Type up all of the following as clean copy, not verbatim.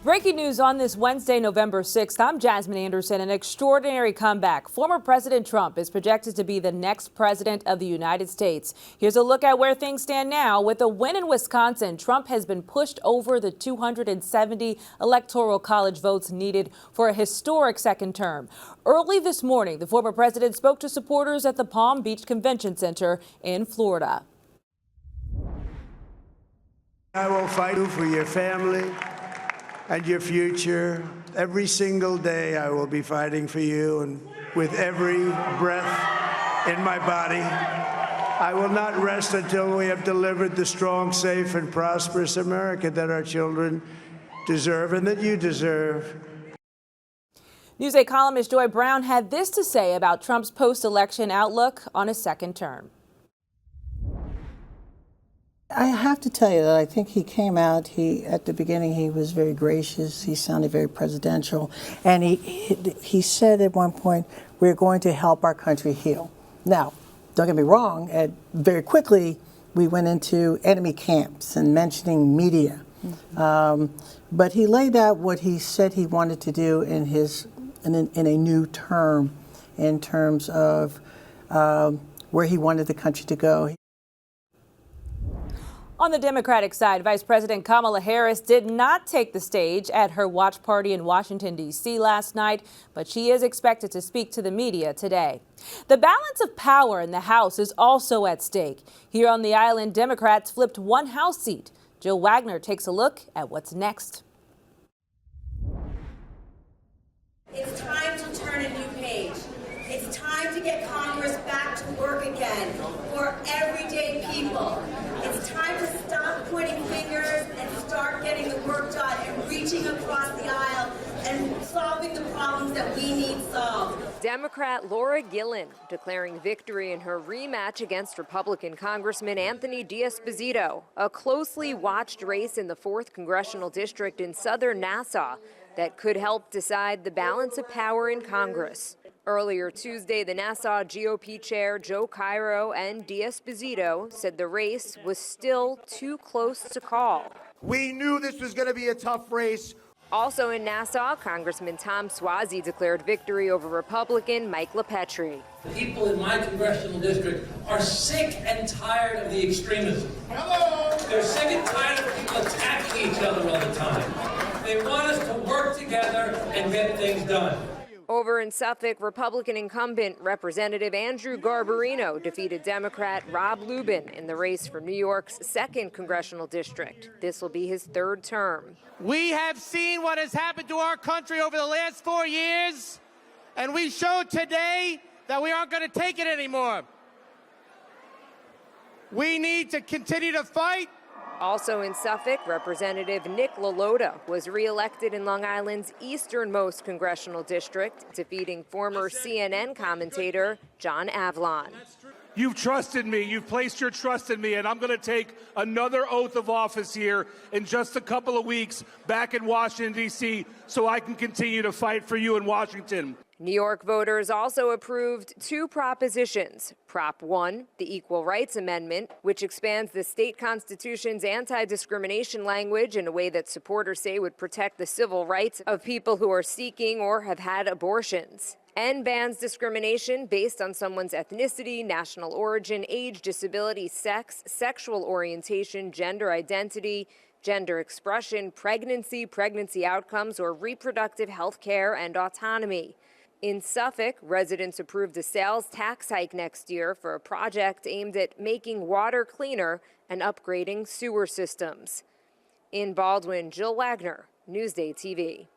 Breaking news on this Wednesday, November 6th. I'm Jasmine Anderson. An extraordinary comeback. Former President Trump is projected to be the next president of the United States. Here's a look at where things stand now. With a win in Wisconsin, Trump has been pushed over the 270 electoral college votes needed for a historic second term. Early this morning, the former president spoke to supporters at the Palm Beach Convention Center in Florida. I will fight for your family and your future. Every single day I will be fighting for you, and with every breath in my body, I will not rest until we have delivered the strong, safe, and prosperous America that our children deserve and that you deserve. Newsday columnist Joy Brown had this to say about Trump's post-election outlook on his second term. I have to tell you that I think he came out, at the beginning he was very gracious, he sounded very presidential, and he said at one point, we're going to help our country heal. Now, don't get me wrong, very quickly we went into enemy camps and mentioning media. But he laid out what he said he wanted to do in a new term in terms of where he wanted the country to go. On the Democratic side, Vice President Kamala Harris did not take the stage at her watch party in Washington, D.C. last night, but she is expected to speak to the media today. The balance of power in the House is also at stake. Here on the island, Democrats flipped one House seat. Jill Wagner takes a look at what's next. It's time to turn a new page. It's time to get Congress back to work again for everyday people. It's time to stop pointing fingers and start getting the work done and reaching across the aisle and solving the problems that we need solved. Democrat Laura Gillen declaring victory in her rematch against Republican Congressman Anthony D'Esposito, a closely watched race in the 4th Congressional District in southern Nassau that could help decide the balance of power in Congress. Earlier Tuesday, the Nassau GOP chair Joe Cairo and D'Esposito said the race was still too close to call. We knew this was going to be a tough race. Also in Nassau, Congressman Tom Suozzi declared victory over Republican Mike LaPetrie. People in my congressional district are sick and tired of the extremism. Hello. They're sick and tired of people attacking each other all the time. They want us to work together and get things done. Over in Suffolk, Republican incumbent Representative Andrew Garbarino defeated Democrat Rob Lubin in the race for New York's 2nd Congressional District. This will be his 3rd term. We have seen what has happened to our country over the last 4 years, and we showed today that we aren't going to take it anymore. We need to continue to fight. Also in Suffolk, Representative Nick LaLota was reelected in Long Island's easternmost congressional district, defeating former CNN commentator John Avlon. You've trusted me, you've placed your trust in me, and I'm going to take another oath of office here in just a couple of weeks back in Washington, D.C., so I can continue to fight for you in Washington. New York voters also approved 2 propositions. Prop 1, the Equal Rights Amendment, which expands the state constitution's anti-discrimination language in a way that supporters say would protect the civil rights of people who are seeking or have had abortions, and bans discrimination based on someone's ethnicity, national origin, age, disability, sex, sexual orientation, gender identity, gender expression, pregnancy outcomes, or reproductive health care and autonomy. In Suffolk, residents approved a sales tax hike next year for a project aimed at making water cleaner and upgrading sewer systems. In Baldwin, Jill Wagner, Newsday TV.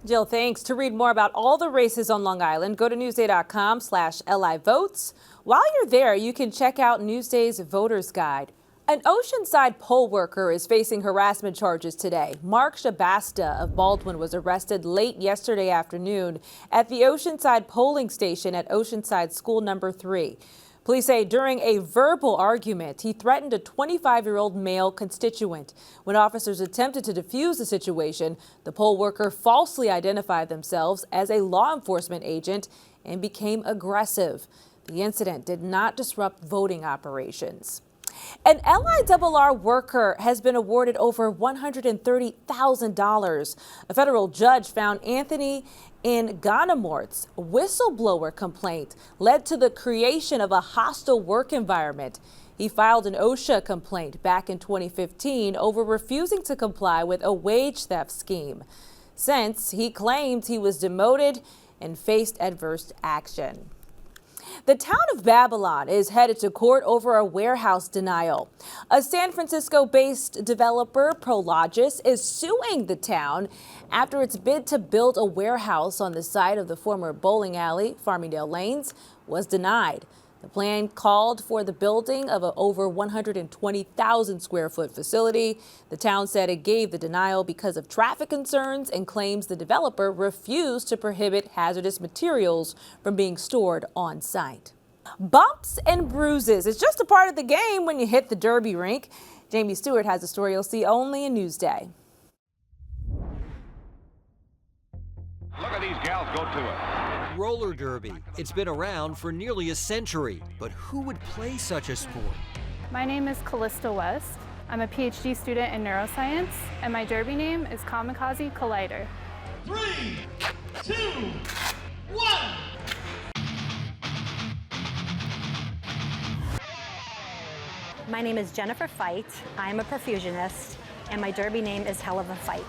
Jill, thanks. To read more about all the races on Long Island, go to newsday.com/LIvotes. While you're there, you can check out Newsday's Voters Guide. An Oceanside poll worker is facing harassment charges today. Mark Shabasta of Baldwin was arrested late yesterday afternoon at the Oceanside polling station at Oceanside School Number 3. Police say during a verbal argument, he threatened a 25-year-old male constituent. When officers attempted to defuse the situation, the poll worker falsely identified themselves as a law enforcement agent and became aggressive. The incident did not disrupt voting operations. An LIRR worker has been awarded over $130,000. A federal judge found Anthony Nganamort's whistleblower complaint led to the creation of a hostile work environment. He filed an OSHA complaint back in 2015 over refusing to comply with a wage theft scheme. Since, he claimed he was demoted and faced adverse action. The town of Babylon is headed to court over a warehouse denial. A San Francisco-based developer, Prologis, is suing the town after its bid to build a warehouse on the site of the former bowling alley, Farmingdale Lanes, was denied. The plan called for the building of an over 120,000 square foot facility. The town said it gave the denial because of traffic concerns and claims the developer refused to prohibit hazardous materials from being stored on site. Bumps and bruises is just a part of the game when you hit the derby rink. Jamie Stewart has a story you'll see only in Newsday. Look at these gals go to it. Roller derby. It's been around for nearly a century, but who would play such a sport? My name is Callista West. I'm a PhD student in neuroscience, and my derby name is Kamikaze Collider. 3, 2, 1. My name is Jennifer Fight. I'm a perfusionist, and my derby name is Hell of a Fight.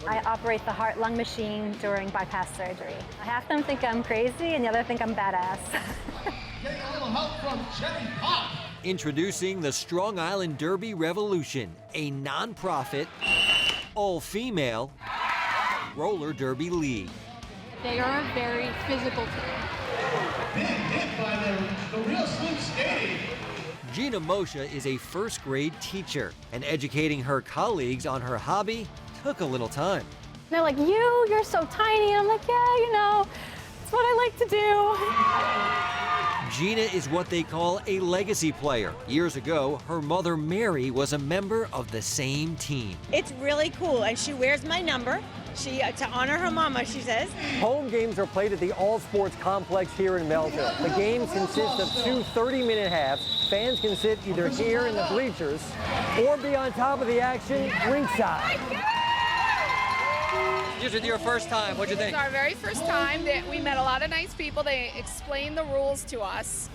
I operate the heart-lung machine during bypass surgery. Half of them think I'm crazy, and the other think I'm badass. Getting a little help from Jenny Pop. Introducing the Strong Island Derby Revolution, a non-profit, all-female roller derby league. They are a very physical team. Big hit by the real Slim Skady. Gina Moshe is a first-grade teacher, and educating her colleagues on her hobby took a little time. They're like, you're so tiny. And I'm like, yeah, you know, it's what I like to do. Gina is what they call a legacy player. Years ago, her mother Mary was a member of the same team. It's really cool, and she wears my number. To honor her mama, she says. Home games are played at the All Sports Complex here in Melville. The games consist of 2 30-minute halves. Fans can sit either here in the bleachers or be on top of the action ringside. This is your first time. What'd you think? It's our very first time. We met a lot of nice people. They explained the rules to us.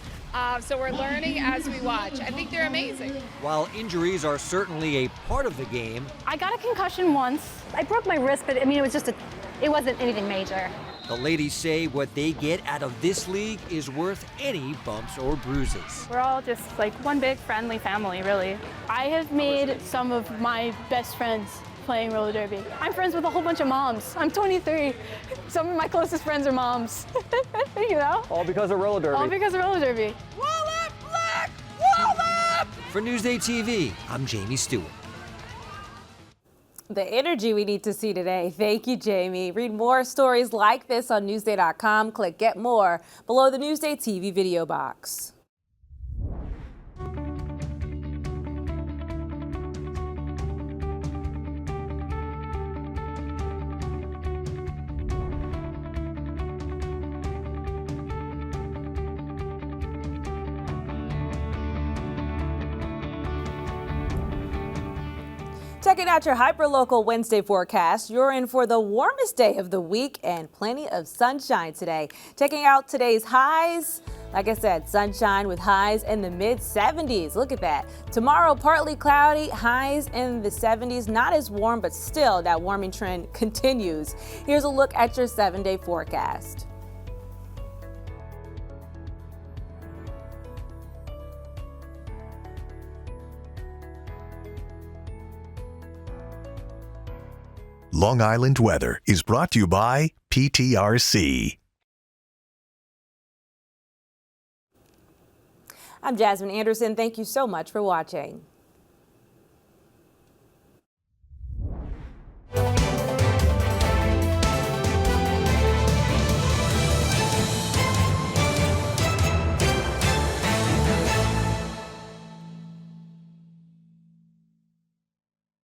So we're learning as we watch. I think they're amazing. While injuries are certainly a part of the game, I got a concussion once. I broke my wrist, but I mean, it wasn't anything major. the ladies say what they get out of this league is worth any bumps or bruises. We're all just like one big friendly family, really. I have made some of my best friends playing roller derby. I'm friends with a whole bunch of moms. I'm 23. Some of my closest friends are moms. You know? All because of roller derby. All because of roller derby. Wall up, black! Wall up! For NewsdayTV, I'm Jamie Stewart. The energy we need to see today. Thank you, Jamie. Read more stories like this on Newsday.com. Click Get More below the Newsday TV video box. Checking out your hyperlocal Wednesday forecast. You're in for the warmest day of the week and plenty of sunshine today. Checking out today's highs. Like I said, sunshine with highs in the mid-70s. Look at that. Tomorrow, partly cloudy, highs in the 70s. Not as warm, but still that warming trend continues. Here's a look at your 7-day forecast. Long Island weather is brought to you by PTRC. I'm Jasmine Anderson. Thank you so much for watching.